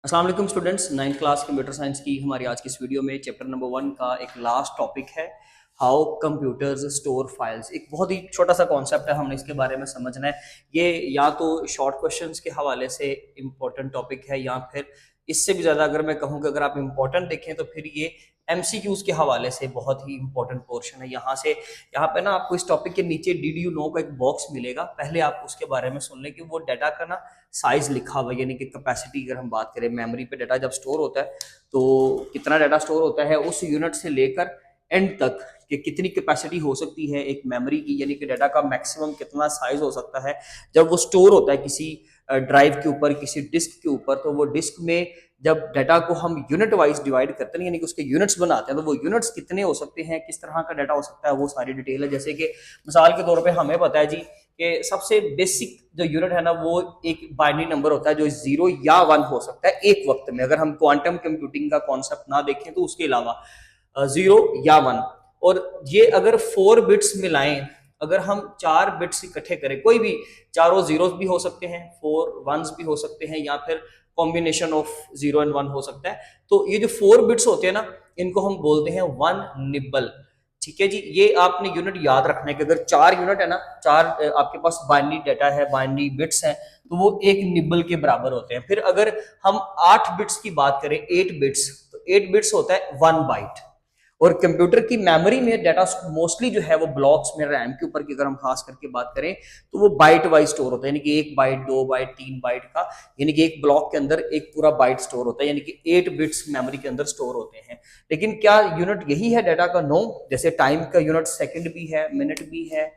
अस्सलाम वालेकुम students, 9th class computer science की हमारी आज की इस वीडियो में चैप्टर नंबर 1 का एक लास्ट टॉपिक है हाउ कंप्यूटर्स स्टोर फाइल्स। एक बहुत ही छोटा सा कॉन्सेप्ट है, हमने इसके बारे में समझना है। ये या तो शॉर्ट क्वेश्चंस के हवाले से इम्पोर्टेंट टॉपिक है या फिर इससे भी ज़्यादा अगर मैं कहूँ कि अगर आप इम्पोर्टेंट देखें तो फिर ये एमसीक्यूज के हवाले से बहुत ही इंपॉर्टेंट पोर्शन है। यहाँ पे ना आपको इस टॉपिक के नीचे डीड यू नो का एक बॉक्स मिलेगा। पहले आप उसके बारे में सुन लें कि वो डाटा का ना साइज लिखा हुआ है, यानी कि कैपेसिटी। अगर हम बात करें मेमोरी पे डाटा जब स्टोर होता है तो कितना डाटा स्टोर होता है उस यूनिट से लेकर एंड तक कि कितनी कैपेसिटी हो सकती है एक मेमोरी की, यानी कि डाटा का मैक्सिमम कितना साइज हो सकता है जब वो स्टोर होता है किसी ड्राइव के ऊपर, किसी डिस्क के ऊपर। तो वो डिस्क में जब डाटा को हम यूनिट वाइज डिवाइड करते हैं, यानी कि उसके यूनिट्स बनाते हैं, तो वो यूनिट्स कितने हो सकते हैं, किस तरह का डाटा हो सकता है, वो सारी डिटेल है। जैसे कि मिसाल के तौर पे हमें पता है जी कि सबसे बेसिक जो यूनिट है ना वो एक बाइनरी नंबर होता है जो 0 या 1 हो सकता है एक वक्त में। अगर हम क्वांटम कंप्यूटिंग का कॉन्सेप्ट ना देखें तो उसके अलावा 0 या 1। और ये अगर 4 बिट्स मिलाएं, अगर हम 4 बिट्स इकट्ठे करें, कोई भी चारों जीरोस भी हो सकते हैं, 4 वंस भी हो सकते हैं, या फिर कॉम्बिनेशन ऑफ 0 एंड 1 हो सकता है। तो ये जो 4 बिट्स होते हैं ना, इनको हम बोलते हैं 1 निबल। ठीक है जी, ये आपने यूनिट याद रखना है कि अगर 4 यूनिट है ना, 4 आपके पास बाइनरी डाटा है, बाइनरी बिट्स हैं, तो वो 1 निबल के बराबर होते हैं। फिर अगर हम 8 बिट्स की बात करें, 8 बिट्स, तो 8 बिट्स होता है 1 बाइट। और कंप्यूटर की मेमोरी में डाटा मोस्टली जो है वो ब्लॉक्स में, रैम के ऊपर की अगर हम खास करके बात करें तो वो बाइट वाइज स्टोर होता है, यानी कि 1 बाइट, 2 बाइट, 3 बाइट का, यानी कि एक ब्लॉक के अंदर एक पूरा बाइट स्टोर होता है, यानी कि 8 बिट्स मेमोरी के अंदर स्टोर होते हैं। लेकिन क्या यूनिट यही है डाटा का? नो। जैसे टाइम का यूनिट सेकंड भी है, मिनट भी है,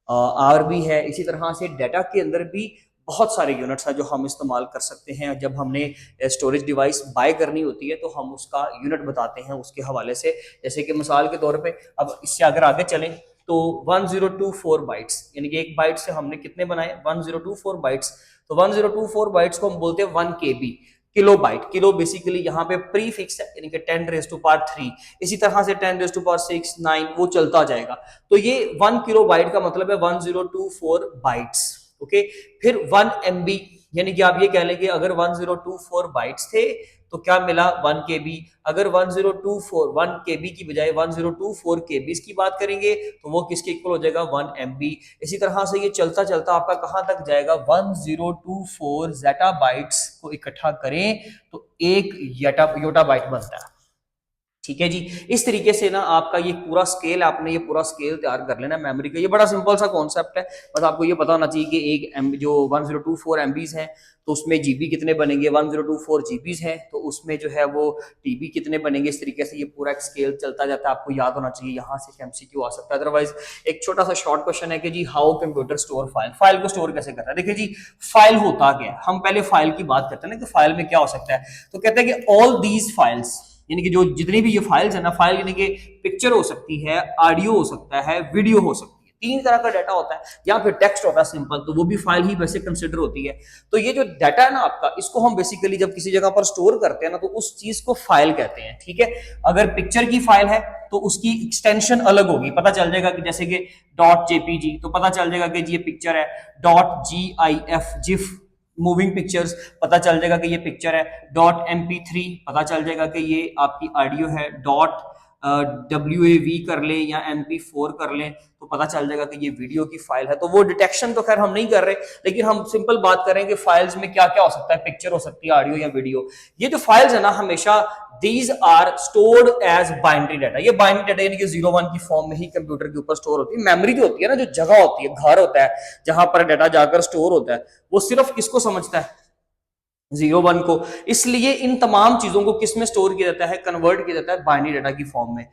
आवर भी है। इसी तरह से डाटा के अंदर भी बहुत सारे यूनिट्स हैं जो हम इस्तेमाल कर सकते हैं। जब हमने स्टोरेज डिवाइस बाय करनी होती है तो हम उसका यूनिट बताते हैं उसके हवाले से। जैसे कि मिसाल के तौर पे अब इससे अगर आगे चलें तो 1024 बाइट्स, यानी कि एक बाइट से हमने कितने बनाए? 1024 बाइट्स। तो 1024 बाइट्स को हम बोलते हैं 1 KB, kilo byte. Kilo basically यहाँ पे प्री फिक्स है, यानी कि 10 रेज़ टू पावर 3। इसी तरह से 10 रेज़ टू पावर 6, 9 वो चलता जाएगा। तो ये 1 किलो बाइट का मतलब है 1024 बाइट्स। ओके। फिर 1 MB, यानी कि आप ये कह लेंगे अगर 1024 बाइट्स थे तो क्या मिला? 1 KB। अगर 1024 1 KB की बजाय 1024 KBs की बात करेंगे तो वो किसके इक्वल हो जाएगा? 1 MB। इसी तरह से ये चलता चलता आपका कहां तक जाएगा? 1024 जेटा बाइट्स को इकट्ठा करें तो एक योटा बाइट बनता है। ठीक है जी। इस तरीके से ना आपका ये पूरा स्केल, आपने ये पूरा स्केल तैयार कर लेना मेमोरी का। ये बड़ा सिंपल सा कॉन्सेप्ट है, बस आपको ये पता होना चाहिए कि एक जो 1024 MBs हैं तो उसमें जीबी कितने बनेंगे, 1024 जीबीज हैं तो उसमें जो है वो टीबी कितने बनेंगे। इस तरीके से ये पूरा एक स्केल चलता जाता है, आपको याद होना चाहिए। यहाँ से एमसीक्यू आ सकता है। अदरवाइज एक छोटा सा शॉर्ट क्वेश्चन है कि जी how computer store file, file को स्टोर कैसे करता है। देखिए जी, फाइल होता क्या है, हम पहले फाइल की बात करते हैं ना कि फाइल में क्या हो सकता है। तो कहते हैं कि ऑल दीज फाइल्स, यानी कि जो जितनी भी ये फाइल्स है ना, फाइल यानी कि पिक्चर हो सकती है, ऑडियो हो सकता है, वीडियो हो सकती है, 3 तरह का डाटा होता है, या फिर टेक्स्ट होता है सिंपल, तो वो भी फाइल ही वैसे कंसिडर होती है। तो ये जो डाटा है ना आपका, इसको हम बेसिकली जब किसी जगह पर स्टोर करते हैं ना तो उस चीज को फाइल कहते हैं। ठीक है। अगर पिक्चर की फाइल है तो उसकी एक्सटेंशन अलग होगी, पता चल जाएगा कि जैसे कि .jpg, तो पता चल जाएगा कि ये पिक्चर है। .gif, जिफ मूविंग पिक्चर्स, पता चल जाएगा कि ये पिक्चर है। .mp3 पता चल जाएगा कि ये आपकी ऑडियो है। .wav कर ले या mp4 कर ले तो पता चल जाएगा कि ये वीडियो की फाइल है। तो वो डिटेक्शन तो खैर हम नहीं कर रहे, लेकिन हम सिंपल बात करें कि फाइल्स में क्या क्या हो सकता है, पिक्चर हो सकती है, ऑडियो या वीडियो। ये जो फाइल्स है ना, हमेशा these are stored as binary data. ये बाइनरी डाटा यानी कि 0-1 की फॉर्म में ही कंप्यूटर के ऊपर स्टोर होती है। मेमोरी जो होती है ना, जो जगह होती है, घर होता है जहां पर डाटा जाकर स्टोर होता है, वो सिर्फ किसको समझता है? 0-1 को। इसलिए इन तमाम चीजों को किस में स्टोर किया जाता है? कन्वर्ट किया जाता है बाइनरी डाटा की फॉर्म में।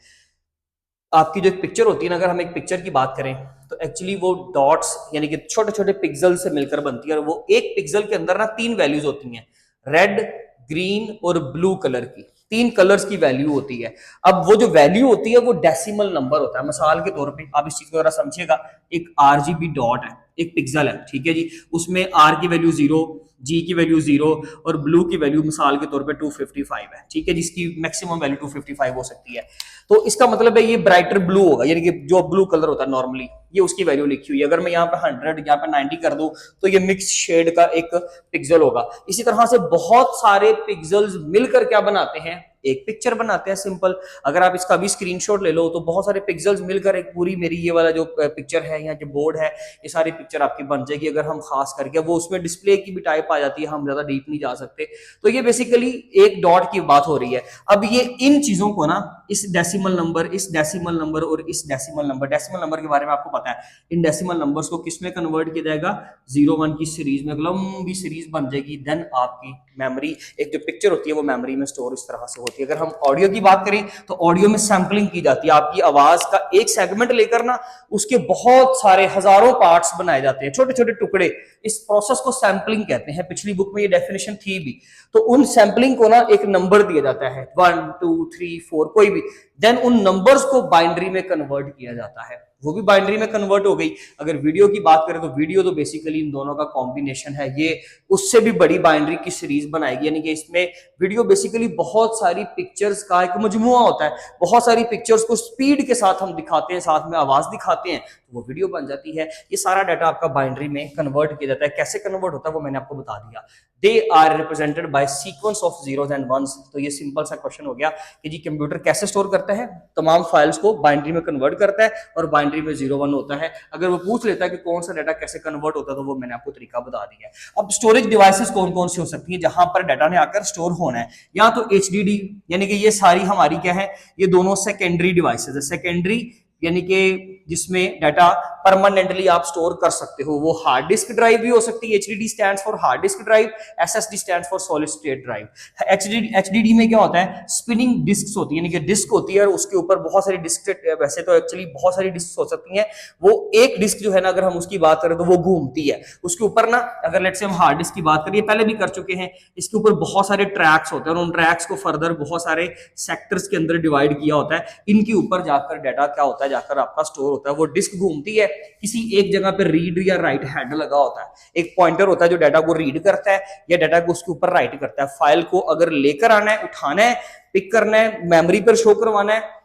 आपकी जो एक पिक्चर होती है ना, अगर हम एक पिक्चर की बात करें तो एक्चुअली वो डॉट्स यानी कि छोटे छोटे पिक्सल से मिलकर बनती है। और वो एक पिक्सल के अंदर ना 3 वैल्यूज होती हैं, रेड, ग्रीन और ब्लू कलर की। 3 कलर्स की वैल्यू होती है। अब वो जो वैल्यू होती है वो डेसिमल नंबर होता है। मिसाल के तौर पे आप इस चीज को जरा समझिएगा, एक RGB डॉट है, एक पिक्सल है, ठीक है जी, उसमें आर की वैल्यू 0, जी की वैल्यू 0 और ब्लू की वैल्यू मिसाल के तौर पे 255 है, ठीक है, जिसकी मैक्सिमम वैल्यू 255 हो सकती है। तो इसका मतलब है ये ब्राइटर ब्लू होगा, यानी कि जो ब्लू कलर होता है नॉर्मली, ये उसकी वैल्यू लिखी हुई है। अगर मैं यहाँ पे 100 यहाँ पे 90 कर दूं तो ये मिक्स शेड का एक पिक्सल होगा। इसी तरह से बहुत सारे पिक्सल्स मिलकर क्या बनाते हैं, एक पिक्चर बनाते हैं सिंपल। अगर आप इसका भी स्क्रीनशॉट ले लो तो बहुत सारे पिक्सल्स मिलकर एक पूरी मेरी ये वाला जो पिक्चर है, यहाँ जो बोर्ड है, ये सारी पिक्चर आपकी बन जाएगी। अगर हम खास करके वो उसमें डिस्प्ले की भी टाइप आ जाती है, हम ज्यादा डीप नहीं जा सकते। तो ये बेसिकली एक डॉट की बात हो रही है। अब ये इन चीजों को ना, इस डेसिमल नंबर, इस डेसिमल नंबर और इस डेसिमल नंबर के बारे में आपको पता है, इन डेसिमल नंबर्स को किस में कन्वर्ट किया जाएगा, 0-1 की सीरीज में, लंबी सीरीज बन जाएगी। देन आपकी मेमोरी, एक जो पिक्चर होती है वो मेमोरी में स्टोर इस तरह से होती है। अगर हम ऑडियो की बात करें तो ऑडियो में सैंपलिंग की जाती है, आपकी आवाज का एक सेगमेंट लेकर ना उसके बहुत सारे हजारों पार्ट्स बनाए जाते हैं, छोटे छोटे टुकड़े। इस प्रोसेस को सैंपलिंग कहते हैं, पिछली बुक में ये डेफिनेशन थी भी। तो उन सैंपलिंग को ना एक नंबर दिया जाता है, 1 2 3 4 कोई भी, देन उन नंबर्स को बाइनरी में कन्वर्ट किया जाता है, वो भी बाइनरी में कन्वर्ट हो गई। अगर वीडियो की बात करें तो वीडियो तो बेसिकली इन दोनों का कॉम्बिनेशन है, ये उससे भी बड़ी बाइनरी की सीरीज बनाएगी, यानी कि इसमें वीडियो बेसिकली बहुत सारी पिक्चर्स का एक मजमुआ होता है, बहुत सारी पिक्चर्स को स्पीड के साथ हम दिखाते हैं, साथ में आवाज दिखाते हैं, तो वो वीडियो बन जाती है। ये सारा डाटा आपका बाइनरी में कन्वर्ट किया जाता है। कैसे कन्वर्ट होता है वो मैंने आपको बता दिया। They are represented by sequence of zeros and ones. तो ये सिंपल सा क्वेश्चन हो गया कि जी कंप्यूटर कैसे स्टोर करता है, तमाम फाइल्स को बाइनरी में कन्वर्ट करता है और बाइनरी में 0-1 होता है। अगर वो पूछ लेता है कि कौन सा डाटा कैसे कन्वर्ट होता है तो वो मैंने आपको तरीका बता दिया है। अब स्टोरेज डिवाइसेस कौन कौन सी हो सकती है जहां पर डाटा ने आकर स्टोर होना है, या तो एचडीडी, यानी कि ये सारी हमारी क्या है, ये दोनों सेकेंडरी डिवाइसेस है। सेकेंडरी यानी कि जिसमें डाटा परमानेंटली आप स्टोर कर सकते हो, वो हार्ड डिस्क ड्राइव भी हो सकती है। HDD stands for hard disk drive, SSD stands for solid state drive. HDD में क्या होता है, स्पिनिंग डिस्क होती है, यानी कि डिस्क होती है और उसके ऊपर बहुत सारी डिस्क, वैसे तो एक्चुअली बहुत सारी डिस्क हो सकती हैं, वो एक डिस्क जो है ना, अगर हम उसकी बात करें तो वो घूमती है। उसके ऊपर ना, अगर लेट्स से हम हार्ड डिस्क की बात करिए, पहले भी कर चुके हैं, इसके ऊपर बहुत सारे ट्रैक्स होते हैं और उन ट्रैक्स को फर्दर बहुत सारे सेक्टर्स के अंदर डिवाइड किया होता है। इनके ऊपर जाकर डाटा क्या होता है, जाकर आपका स्टोर होता है। वो डिस्क घूमती है, किसी एक जगह पे रीड या राइट हैंड लगा होता है, एक पॉइंटर होता है जो डाटा को रीड करता है या डाटा को उसके ऊपर राइट करता है। फाइल को अगर लेकर आना है, उठाना है, पिक करना है, मेमोरी पर शो करवाना है,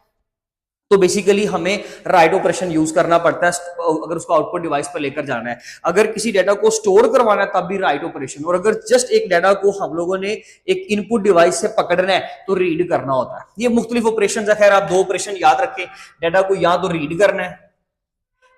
तो बेसिकली हमें राइट ऑपरेशन यूज करना पड़ता है अगर उसको आउटपुट डिवाइस पर लेकर जाना है। अगर किसी डाटा को स्टोर करवाना है तब भी राइट ऑपरेशन, और अगर जस्ट एक डाटा को हम लोगों ने एक इनपुट डिवाइस से पकड़ना है तो रीड करना होता है। ये मुख्तलिफ ऑपरेशन है। खैर आप दो ऑपरेशन याद रखें, डाटा को या तो रीड करना है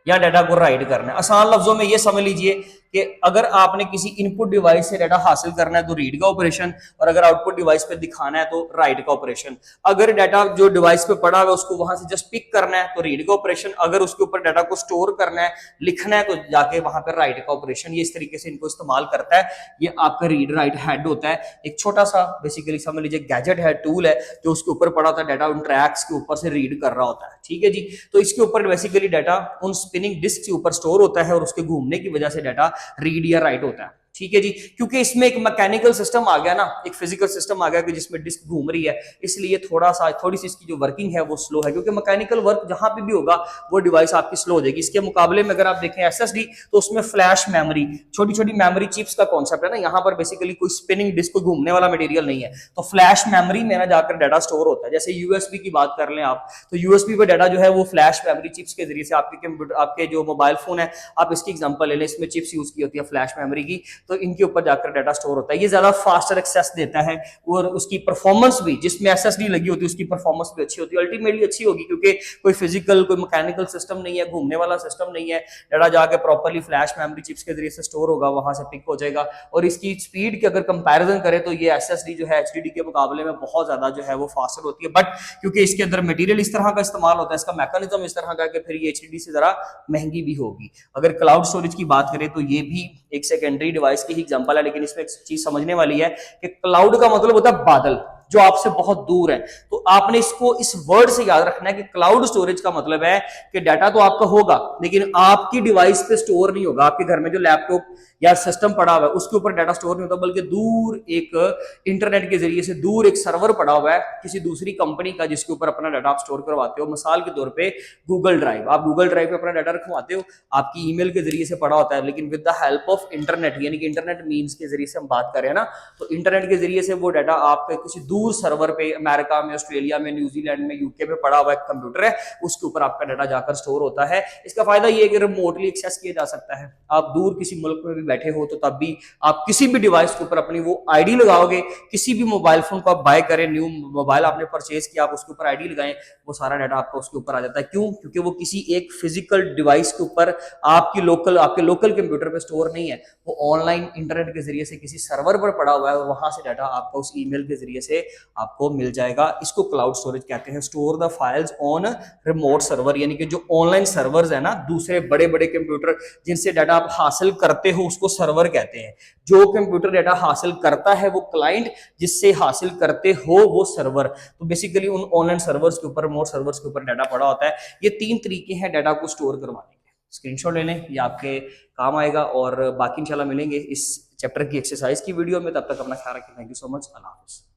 या डाटा को राइट करना है। आसान लफ्जों में ये समझ लीजिए कि अगर आपने किसी इनपुट डिवाइस से डाटा हासिल करना है तो रीड का ऑपरेशन, और अगर आउटपुट डिवाइस पे दिखाना है तो राइट का ऑपरेशन। अगर डाटा जो डिवाइस पे पड़ा है उसको वहां से जस्ट पिक करना है तो रीड का ऑपरेशन। अगर उसके ऊपर डाटा को स्टोर करना है, लिखना है, तो जाके वहां पर राइट का ऑपरेशन। ये इस तरीके से इनको इस्तेमाल करता है। ये आपका रीड राइट हेड होता है, एक छोटा सा बेसिकली समझ लीजिए गैजेट है, टूल है, जो उसके ऊपर पड़ा होता है, डाटा उन ट्रैक्स के ऊपर से रीड कर रहा होता है। ठीक है जी, तो इसके ऊपर बेसिकली डाटा उन स्पिनिंग डिस्क के ऊपर स्टोर होता है और उसके घूमने की वजह से डाटा रीड या राइट होता है। ठीक है जी, क्योंकि इसमें एक मैकेनिकल सिस्टम आ गया ना, एक फिजिकल सिस्टम आ गया कि जिसमें डिस्क घूम रही है, इसलिए थोड़ी सी इसकी जो वर्किंग है वो स्लो है, क्योंकि मैकेनिकल वर्क जहां पे भी होगा वो डिवाइस आपकी स्लो हो जाएगी। इसके मुकाबले में अगर आप देखें एसएसडी, तो उसमें फ्लैश मेमोरी, छोटी छोटी मेमोरी चिप्स का कॉन्सेप्ट है ना, यहाँ पर बेसिकली कोई स्पिनिंग डिस्क, को घूमने वाला मटेरियल नहीं है, तो फ्लैश मेमोरी में ना जाकर डाटा स्टोर होता है। जैसे यूएसबी की बात कर लें आप, तो यूएसबी पर डाटा जो है वो फ्लैश मेमोरी चिप्स के जरिए से आपके कंप्यूटर, आपके जो मोबाइल फोन है, आप इसकी एग्जांपल ले लें, इसमें चिप्स यूज की होती है फ्लैश मेमोरी की, तो इनके ऊपर जाकर डाटा स्टोर होता है। ये ज्यादा फास्टर एक्सेस देता है और उसकी परफॉर्मेंस भी, जिसमें एसएसडी लगी होती है उसकी परफॉर्मेंस भी अच्छी होती है, अल्टीमेटली अच्छी होगी, क्योंकि कोई फिजिकल, कोई मैकेनिकल सिस्टम नहीं है, घूमने वाला सिस्टम नहीं है। डाटा जाके प्रॉपर्ली फ्लैश मेमोरी चिप्स के जरिए से स्टोर होगा, वहां से पिक हो जाएगा। और इसकी स्पीड की अगर कंपैरिजन करें तो ये एसएसडी जो है एचडीडी के मुकाबले में बहुत ज्यादा जो है वो फास्टर होती है, बट क्योंकि इसके अंदर मटेरियल इस तरह का इस्तेमाल होता है, इसका मैकेनिज्म इस तरह का, कि फिर ये एचडीडी से जरा महंगी भी होगी। अगर क्लाउड स्टोरेज की बात करें तो ये भी एक सेकेंडरी डिवाइस की ही एग्जांपल है, लेकिन इसमें एक चीज समझने वाली है कि क्लाउड का मतलब होता है बादल। जो आपसे बहुत दूर है। तो आपने इसको इस वर्ड से याद रखना है कि क्लाउड स्टोरेज का मतलब है कि डाटा तो आपका होगा लेकिन आपकी डिवाइस पे स्टोर नहीं होगा, आपके घर में जो लैपटॉप या सिस्टम पड़ा हुआ है उसके ऊपर डाटा स्टोर नहीं होता, बल्कि दूर एक इंटरनेट के जरिए से दूर एक सर्वर पड़ा हुआ है किसी दूसरी कंपनी का जिसके ऊपर अपना डाटा आप स्टोर करवाते हो। मिसाल के तौर पे गूगल ड्राइव, आप गूगल ड्राइव पे अपना डाटा रखवाते हो, आपकी ईमेल के जरिए से पड़ा होता है, लेकिन with the help of internet, यानी कि इंटरनेट मीन्स के जरिए से हम बात करें ना, तो इंटरनेट के जरिए से वो डाटा आपके किसी दूर सर्वर पे अमेरिका में, ऑस्ट्रेलिया में, न्यूजीलैंड में, यूके में पड़ा हुआ एक कंप्यूटर है, उसके ऊपर आपका डाटा जाकर स्टोर होता है। इसका फायदा ये है कि रिमोटली एक्सेस किया जा सकता है। आप दूर किसी मुल्क में भी बैठे हो तो तब भी आप किसी भी डिवाइस के ऊपर अपनी वो आईडी लगाओगे, किसी भी मोबाइल फोन को आप बाय करें, न्यू मोबाइल आपने परचेज किया, आप उसके ऊपर आईडी लगाएं, वो सारा डाटा आपका उसके ऊपर आ जाता है। क्यों? क्योंकि वो किसी एक फिजिकल डिवाइस के ऊपर आपके लोकल कंप्यूटर पे स्टोर नहीं है, वो ऑनलाइन इंटरनेट के जरिए से किसी सर्वर पर पड़ा हुआ है और वहां से डाटा आपका उस ईमेल के जरिए से आपको मिल जाएगा। इसको क्लाउड स्टोरेज कहते हैं। Store the files on remote server, यानी कि जो ऑनलाइन सर्वर्स है ना, दूसरे बड़े बड़े कंप्यूटर जिनसे डाटा आप हासिल करते हो उसको सर्वर कहते हैं। जो कंप्यूटर डाटा हासिल करता है वो क्लाइंट, जिससे हासिल करते हो वो सर्वर। तो बेसिकली उन ऑनलाइन सर्वर्स के ऊपर, रिमोट सर्वर्स के ऊपर डाटा पड़ा होता है। ये 3 तरीके हैं डाटा को स्टोर करवाने के। स्क्रीनशॉट ले लें, ये आपके काम आएगा। और बाकी इंशाल्लाह मिलेंगे इस चैप्टर की एक्सरसाइज की वीडियो में। तब तक अपना ख्याल रखें। Thank you so much. अल्लाह हाफिज़।